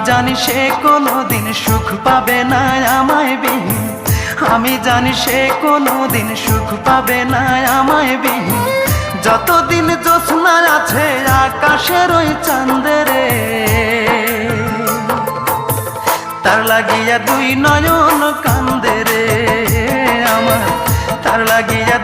জানি সে কোনোদিন সুখ পাবে না আমায় বিহীন, আমি জানি সে কোনোদিন সুখ পাবে না আমায় বিহীন। যতদিন জ্যোৎস্না আছে আকাশের ওই চাঁদেরে, তার লাগিয়া দুই নয়ন কান্দে রে আমার, তার লাগিয়া